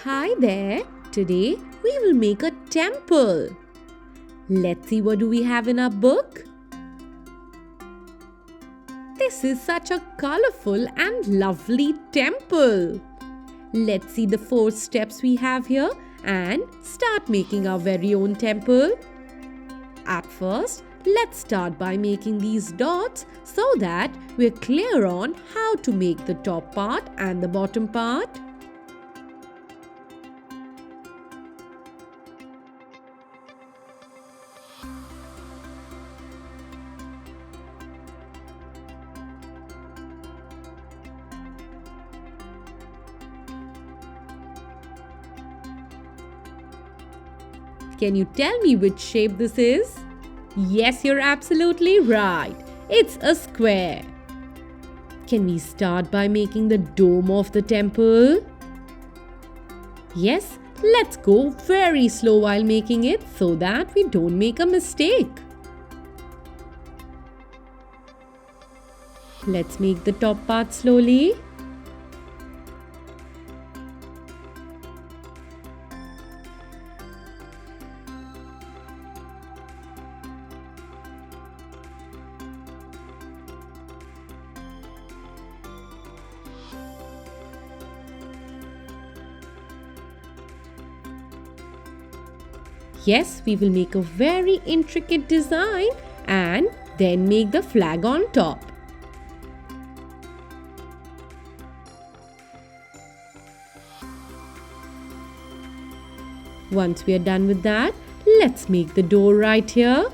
Hi there! Today we will make a temple. Let's see what do we have in our book. This is such a colorful and lovely temple. Let's see the 4 steps we have here and start making our very own temple. At first, let's start by making these dots so that we're clear on how to make the top part and the bottom part. Can you tell me which shape this is? Yes, you're absolutely right. It's a square. Can we start by making the dome of the temple? Yes, let's go very slow while making it so that we don't make a mistake. Let's make the top part slowly. Yes, we will make a very intricate design and then make the flag on top. Once we are done with that, let's make the door right here.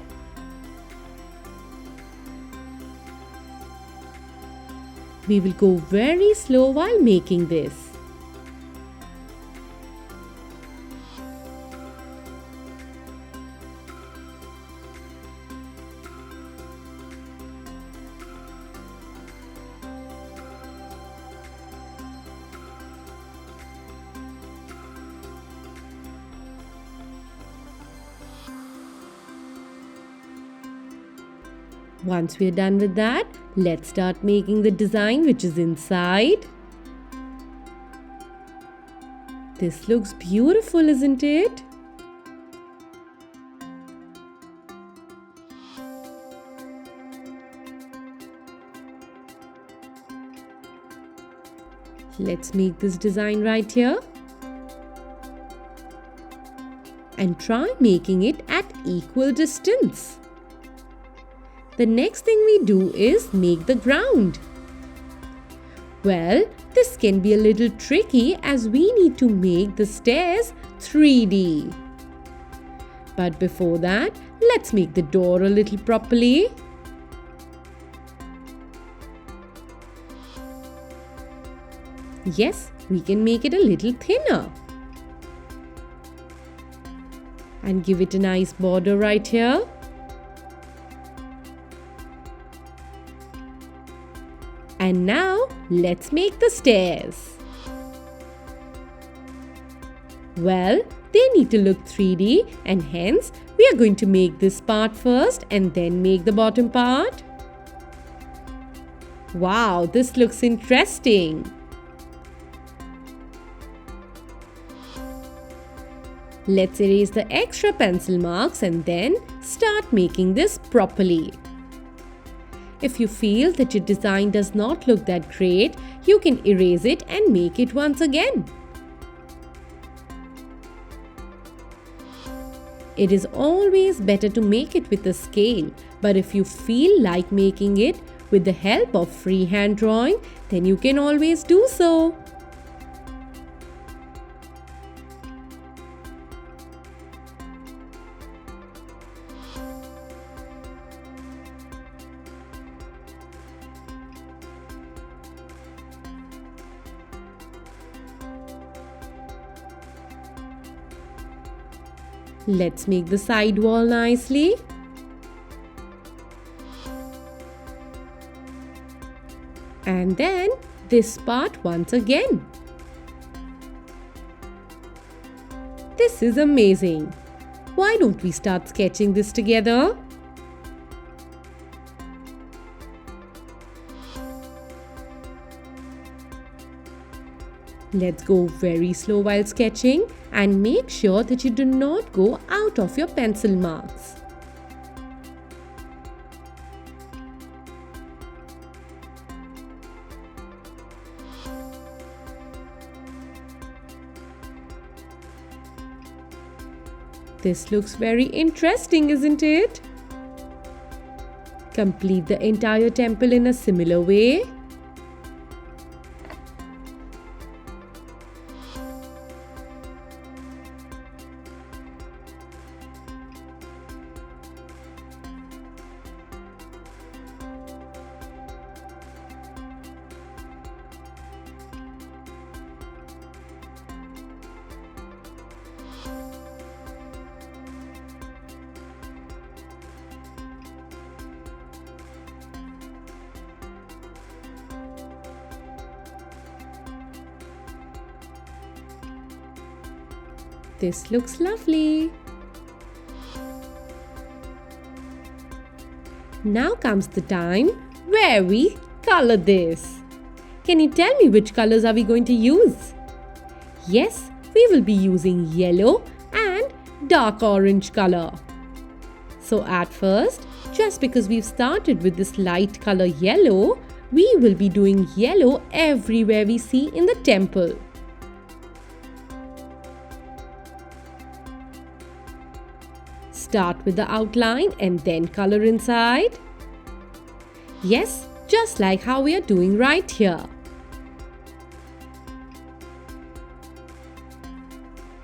We will go very slow while making this. Once we are done with that, let's start making the design which is inside. This looks beautiful, isn't it? Let's make this design right here. And try making it at equal distance. The next thing we do is make the ground. Well, this can be a little tricky as we need to make the stairs 3D. But before that, let's make the door a little properly. Yes, we can make it a little thinner. And give it a nice border right here. And now, let's make the stairs. Well, they need to look 3D and hence we are going to make this part first and then make the bottom part. Wow, this looks interesting. Let's erase the extra pencil marks and then start making this properly. If you feel that your design does not look that great, you can erase it and make it once again. It is always better to make it with a scale, but if you feel like making it with the help of freehand drawing, then you can always do so. Let's make the side wall nicely. And then this part once again. This is amazing. Why don't we start sketching this together? Let's go very slow while sketching and make sure that you do not go out of your pencil marks. This looks very interesting, isn't it? Complete the entire temple in a similar way. This looks lovely. Now comes the time where we color this. Can you tell me which colors are we going to use? Yes, we will be using yellow and dark orange color. So at first, just because we've started with this light color yellow, we will be doing yellow everywhere we see in the temple. Start with the outline and then color inside. Yes, just like how we are doing right here.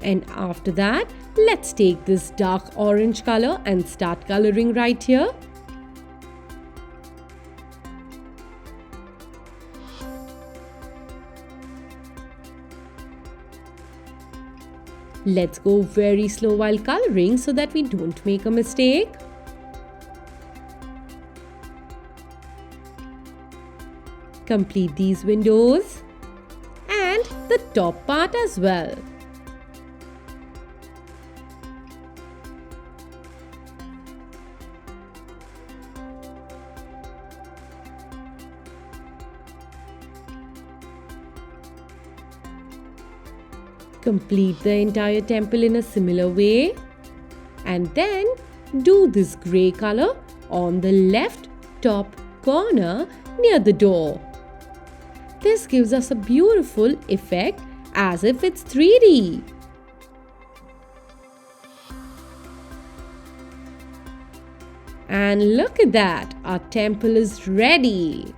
And after that, let's take this dark orange color and start coloring right here. Let's go very slow while coloring so that we don't make a mistake. Complete these windows and the top part as well. Complete the entire temple in a similar way and then do this grey color on the left top corner near the door. This gives us a beautiful effect as if it's 3D. And look at that, our temple is ready.